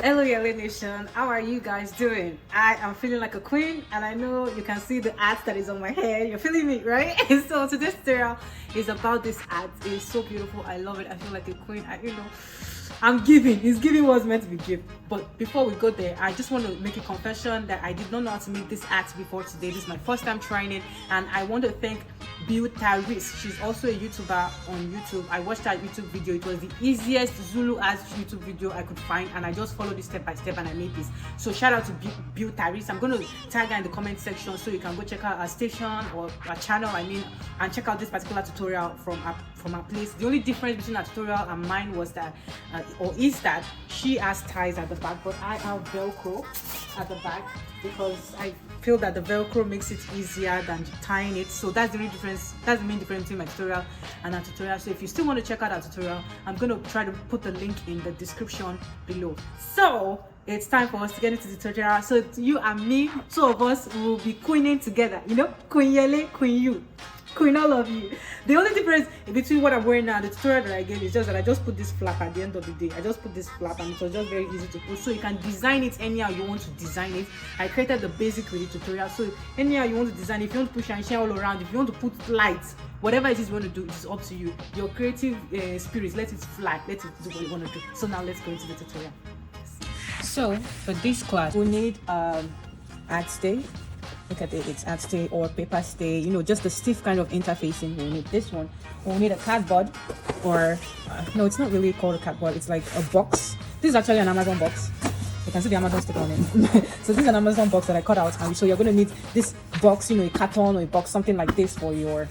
Hello, Yele Nation. How are you guys doing? I am feeling like a queen, and I know you can see the art that is on my hair. You're feeling me, right? So today's tutorial is about this art. It is so beautiful. I love it. I feel like a queen. I'm giving. It's giving what's meant to be given. But before we go there, I just want to make a confession that I did not know how to make this art before today. This is my first time trying it, and I want to thank Taris. She's also a YouTuber on YouTube. I watched that YouTube video. It was the easiest Zulu art YouTube video I could find, and I just followed it step by step and I made this. So shout out to Taris. I'm going to tag her in the comment section so you can go check out her station or her channel, and check out this particular tutorial from her place. The only difference between her tutorial and mine was that is that she has ties at the back, but I have Velcro at the back because I feel that the Velcro makes it easier than tying it. So that's the real difference. That's the main difference between my tutorial and our tutorial. So if you still want to check out our tutorial, I'm going to try to put the link in the description below. So it's time for us to get into the tutorial. So you and me, two of us, will be queening together. You know, Queen Yele, Queen you. Queen, all of you. The only difference between what I'm wearing now and the tutorial that I gave is just that I just put this flap at the end of the day. I just put this flap and it was just very easy to put. So you can design it anyhow you want to design it. I created the basic with the tutorial. So anyhow you want to design it, if you want to put shine all around, if you want to put lights, whatever it is you want to do, it's up to you. Your creative spirit, let it fly. Let it do what you want to do. So now let's go into the tutorial. So for this class, we need art stay. Look at it, it's art stay or paper stay, you know, just the stiff kind of interfacing. We'll need this one. We'll need a cardboard, or no, it's not really called a cardboard, it's like a box. This is actually an Amazon box. You can see the Amazon sticker on it. So this is an Amazon box that I cut out, and so you're going to need this box, you know, a carton or a box, something like this for your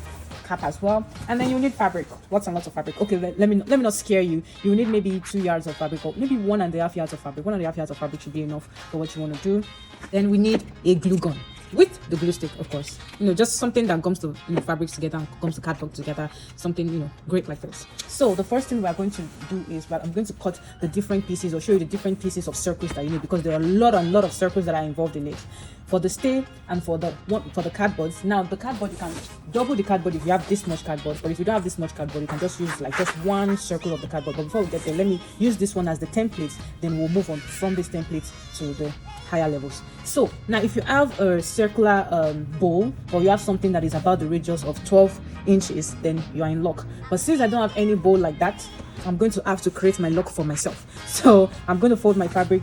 cap as well. And then you need fabric, lots and lots of fabric. Okay, let me not scare you. You need maybe 2 yards of fabric, or maybe 1.5 yards of fabric. 1.5 yards of fabric should be enough for what you want to do. Then we need a glue gun with the glue stick, of course, you know, just something that comes to, you know, fabrics together and comes to cardboard together, something, you know, great like this. So the first thing we're going to do is that I'm going to cut the different pieces, or show you the different pieces of circles that you need, because there are a lot of circles that are involved in it for the stay and for the cardboards. Now the cardboard, you can double the cardboard if you have this much cardboard, but if you don't have this much cardboard, you can just use like just one circle of the cardboard. But before we get there, let me use this one as the template, then we'll move on from this template to the higher levels. So now if you have a circular bowl, or you have something that is about the radius of 12 inches, then you are in luck. But since I don't have any bowl like that, I'm going to have to create my luck for myself. So I'm going to fold my fabric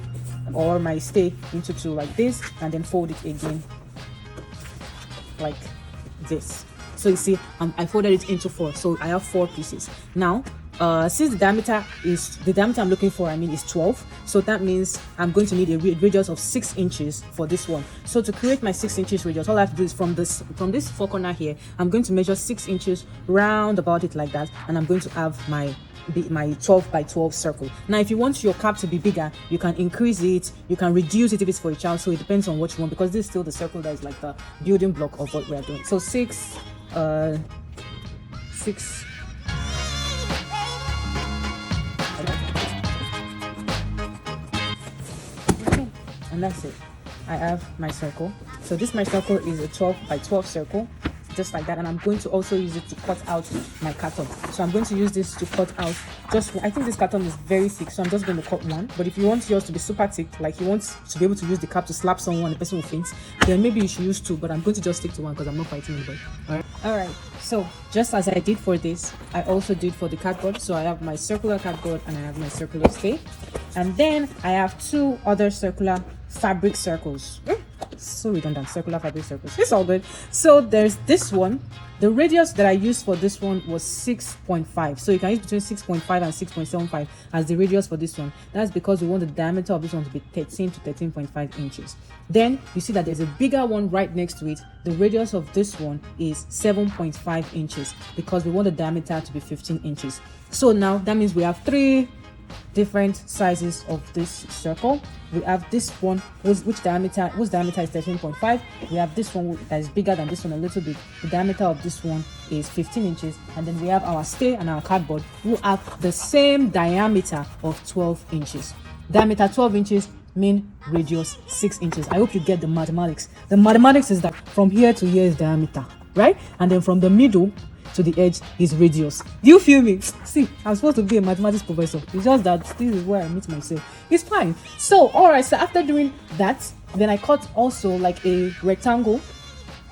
or my stay into two like this, and then fold it again like this. So you see, I folded it into 4, so I have 4 pieces. Now since the diameter I'm looking for, is 12, so that means I'm going to need a radius of 6 inches for this one. So to create my 6 inches radius, all I have to do is from this 4 corner here, I'm going to measure 6 inches round about it like that, and I'm going to have my 12 by 12 circle. Now if you want your cap to be bigger, you can increase it, you can reduce it if it's for a child. So it depends on what you want, because this is still the circle that is like the building block of what we are doing. So 6 and that's it. I have my circle. So this my circle is a 12 by 12 circle, just like that, and I'm going to also use it to cut out my carton. So I'm going to use this to cut out I think this carton is very thick, so I'm just going to cut one. But if you want yours to be super thick, like you want to be able to use the cap to slap someone, the person will faint, then maybe you should use 2, but I'm going to just stick to 1 because I'm not fighting anybody. All right, so just as I did for this, I also did for the cardboard. So I have my circular cardboard and I have my circular stay, and then I have 2 other circular fabric circles. So redundant, circular fabric circles. It's all good. So there's this one. The radius that I used for this one was 6.5. So you can use between 6.5 and 6.75 as the radius for this one. That's because we want the diameter of this one to be 13 to 13.5 inches. Then you see that there's a bigger one right next to it. The radius of this one is 7.5 inches because we want the diameter to be 15 inches. So now that means we have 3 different sizes of this circle. We have this one whose diameter is 13.5. We have this one that is bigger than this one a little bit. The diameter of this one is 15 inches, and then we have our stay and our cardboard who have the same diameter of 12 inches. Diameter 12 inches mean radius 6 inches. I hope you get the mathematics. The mathematics is that from here to here is diameter, right? And then from the middle to the edge is radius. Do you feel me? See, I'm supposed to be a mathematics professor. It's just that this is where I meet myself. It's fine. So all right, so after doing that, then I cut also like a rectangle.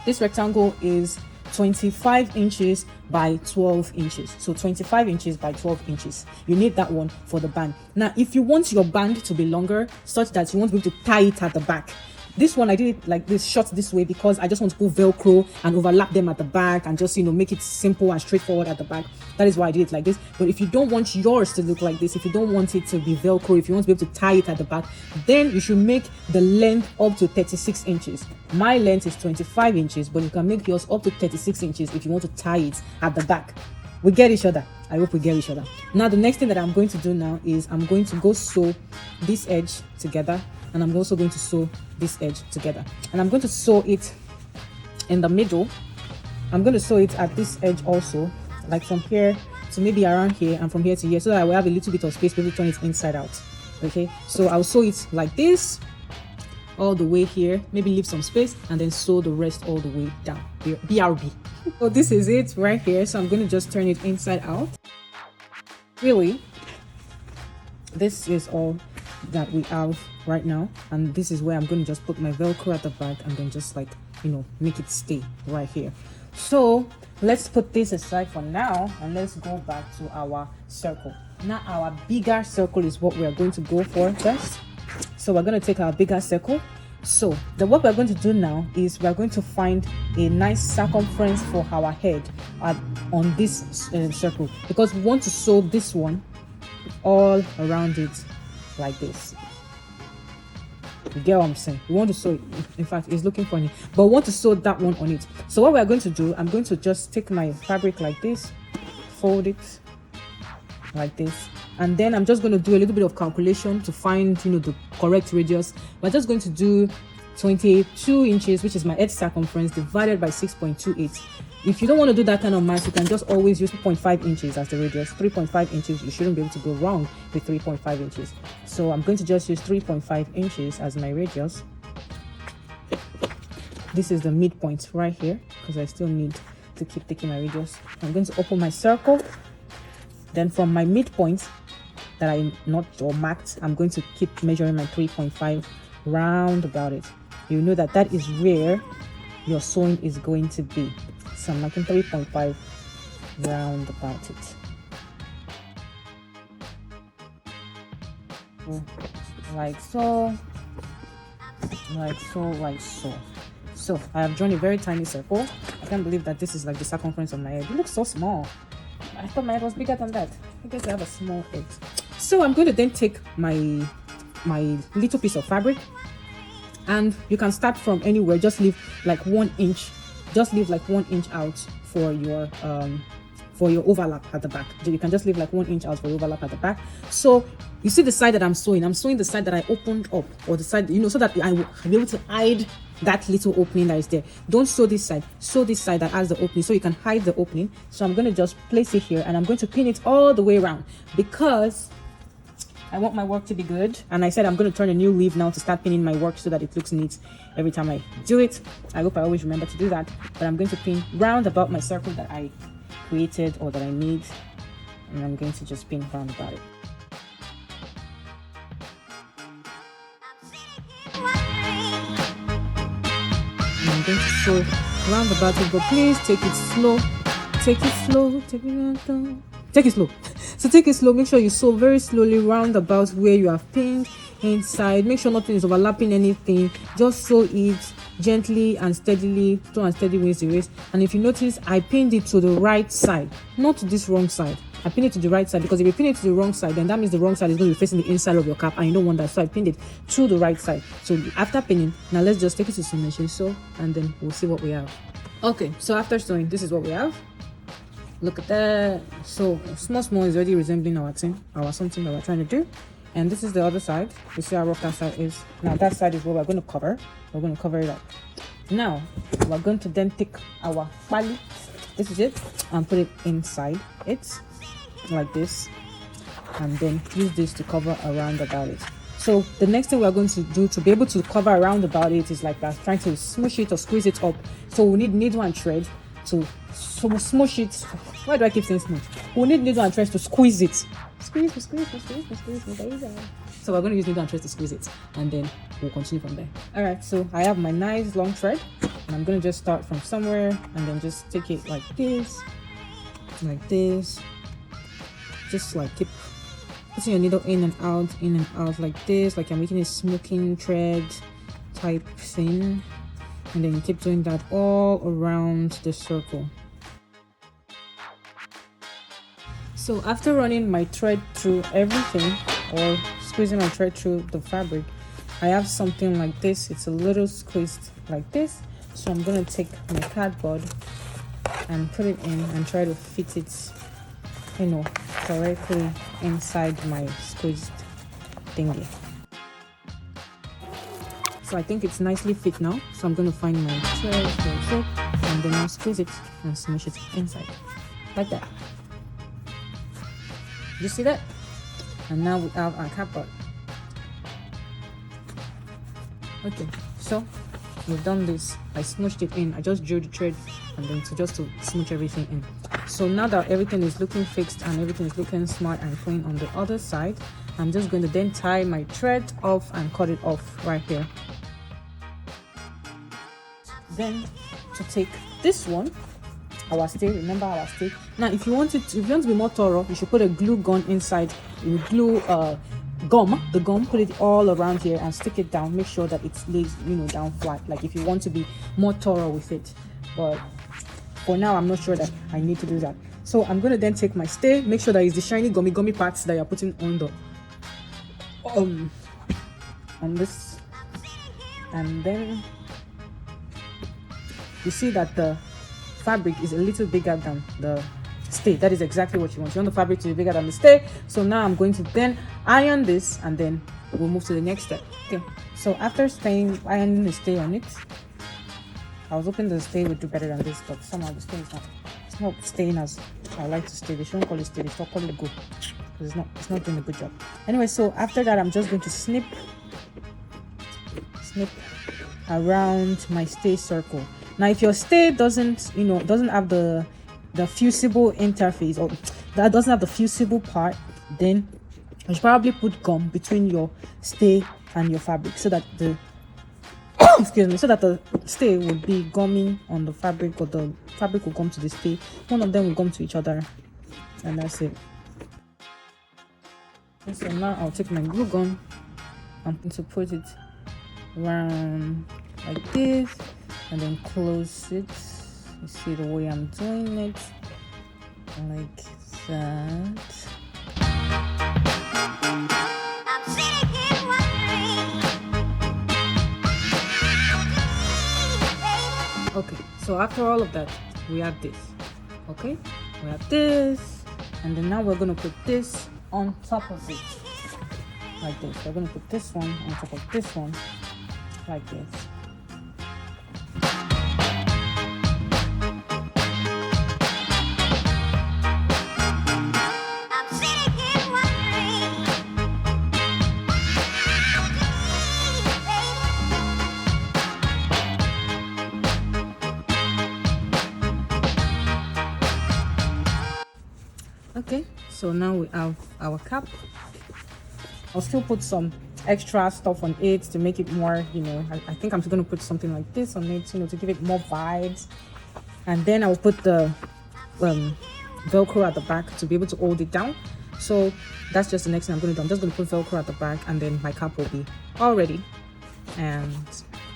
This rectangle is 25 inches by 12 inches. So 25 inches by 12 inches. You need that one for the band. Now, if you want your band to be longer, such that you want to be able to tie it at the back, this one I did it like this, short this way, because I just want to put Velcro and overlap them at the back and just, you know, make it simple and straightforward at the back. That is why I did it like this. But if you don't want yours to look like this, if you don't want it to be Velcro, if you want to be able to tie it at the back, then you should make the length up to 36 inches. My length is 25 inches, but you can make yours up to 36 inches if you want to tie it at the back. We get each other. I hope we get each other. Now, the next thing that I'm going to do now is I'm going to go sew this edge together, and I'm also going to sew this edge together, and I'm going to sew it in the middle. I'm going to sew it at this edge also, like from here to maybe around here, and from here to here, so that I will have a little bit of space to be able to turn it inside out. Okay, so I'll sew it like this all the way here, maybe leave some space, and then sew the rest all the way down. BRB. So this is it right here. So I'm going to just turn it inside out. Really, this is all that we have right now, and this is where I'm going to just put my Velcro at the back and then just, like, you know, make it stay right here. So let's put this aside for now, and let's go back to our circle. Now our bigger circle is what we are going to go for first. So we're going to take our bigger circle. So what we're going to do now is we're going to find a nice circumference for our head on this circle, because we want to sew this one all around it like this. You get what I'm saying? We want to sew it. In fact, it's looking funny, but we want to sew that one on it. So what we're going to do, I'm going to just take my fabric like this, fold it like this, and then I'm just going to do a little bit of calculation to find, you know, the correct radius. We're just going to do 22 inches, which is my edge circumference, divided by 6.28. If you don't want to do that kind of math, you can just always use 3.5 inches as the radius. 3.5 inches, you shouldn't be able to go wrong with 3.5 inches. So I'm going to just use 3.5 inches as my radius. This is the midpoint right here, because I still need to keep taking my radius. I'm going to open my circle. Then from my midpoint that I marked, I'm going to keep measuring my 3.5 round about it. You know that that is where your sewing is going to be. So I'm making 3.5 round about it. Like so, like so, like so. So I have drawn a very tiny circle. I can't believe that this is like the circumference of my head. It looks so small. I thought my head was bigger than that. I guess I have a small head. So I'm going to then take my little piece of fabric, and you can start from anywhere. Just leave like 1 inch. Just leave like 1 inch out for your overlap at the back. You can just leave like 1 inch out for your overlap at the back. So you see the side that I'm sewing the side that I opened up, or the side, you know, so that I will be able to hide that little opening that is there. Don't sew this side, sew this side that has the opening, so you can hide the opening. So I'm going to just place it here, and I'm going to pin it all the way around, because I want my work to be good. And I said I'm going to turn a new leaf now to start pinning my work so that it looks neat every time I do it. I hope I always remember to do that. But I'm going to pin round about my circle that I created, or that I need, and I'm going to just pin round about it. And I'm going to sew round about it, but please take it slow. Take it slow. Take it slow. So take it slow. Make sure you sew very slowly round about where you have pinned inside. Make sure nothing is overlapping anything. Just sew it gently and steadily. Slow and steady wins the race. And if you notice, I pinned it to the right side, not to this wrong side. I pinned it to the right side, because if you pin it to the wrong side, then that means the wrong side is going to be facing the inside of your cap, and you don't want that. So I pinned it to the right side. So after pinning, now let's just take it to some machine sew, and then we'll see what we have. Okay, so after sewing, this is what we have. Look at that. So small is already resembling our thing, something that we're trying to do. And this is the other side. You see how rough that side is. Now that side is what we're going to cover. We're going to cover it up. Now we're going to then take our pali, this is it, and put it inside it like this, and then use this to cover around about it. So the next thing we're going to do to be able to cover around about it is like that, trying to smush it or squeeze it up. So we need needle and thread to smush it. Why do I keep saying smooth? We'll need needle and thread to squeeze it. Squeeze. So we're going to use needle and thread to squeeze it, and then we'll continue from there. All right, so I have my nice long thread, and I'm going to just start from somewhere and then just take it like this, just like keep putting your needle in and out like this, like you're making a smoking thread type thing, and then you keep doing that all around the circle. So after running my thread through everything, or squeezing my thread through the fabric, I have something like this. It's a little squeezed like this, so I'm going to take my cardboard and put it in and try to fit it, correctly inside my squeezed thingy. So I think it's nicely fit now, so I'm going to find my thread and then I'll squeeze it and smush it inside like that. You see that? And now we have our cardboard. Okay, so we've done this. I smushed it in. I just drew the thread and then to smooch everything in. So now that everything is looking fixed and everything is looking smart and clean on the other side, I'm just going to then tie my thread off and cut it off right here. Then to take this one, our stay, remember our stay. Now if you want to be more thorough, you should put a glue gun inside. You glue the gum, put it all around here and stick it down. Make sure that it lays down flat, like if you want to be more thorough with it. But for now, I'm not sure that I need to do that. So I'm going to then take my stay, make sure that it's the shiny gummy parts that you're putting on the on this, and then you see that the fabric is a little bigger than the stay. That is exactly what you want. You want the fabric to be bigger than the stay. So now I'm going to then iron this, and then we'll move to the next step. Okay, so after ironing the stay on it, I was hoping the stay would do better than this, but somehow the stay is not staying as I like to stay. They shouldn't call it stay, they should call it go, because it's not doing a good job. Anyway, so after that, I'm just going to snip around my stay circle. Now if your stay doesn't have the fusible interface, or that doesn't have the fusible part, then you should probably put gum between your stay and your fabric, so that the so that the stay would be gummy on the fabric, or the fabric will gum to the stay. One of them will gum to each other, and that's it. And so now I'll take my glue gun. I'm going to put it around like this, and then close it. You see the way I'm doing it, like that. Okay, so after all of that, we have this. Okay, we have this, and then now we're going to put this on top of it, like this. We're going to put this one on top of this one, like this. Okay, so now we have our cap. I'll still put some extra stuff on it to make it more, I think I'm going to put something like this on it, to give it more vibes. And then I'll put the Velcro at the back to be able to hold it down. So that's just the next thing I'm going to do. I'm just going to put Velcro at the back, and then my cap will be all ready. And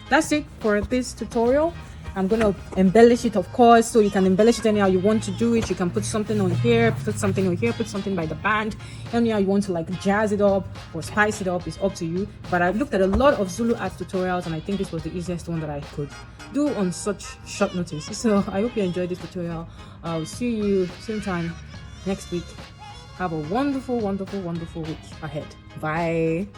that's it for this tutorial. I'm going to embellish it, of course, so you can embellish it anyhow you want to do it. You can put something on here, put something on here, put something by the band. Anyhow you want to like jazz it up or spice it up, it's up to you. But I looked at a lot of Zulu art tutorials, and I think this was the easiest one that I could do on such short notice. So I hope you enjoyed this tutorial. I'll see you same time next week. Have a wonderful, wonderful, wonderful week ahead. Bye.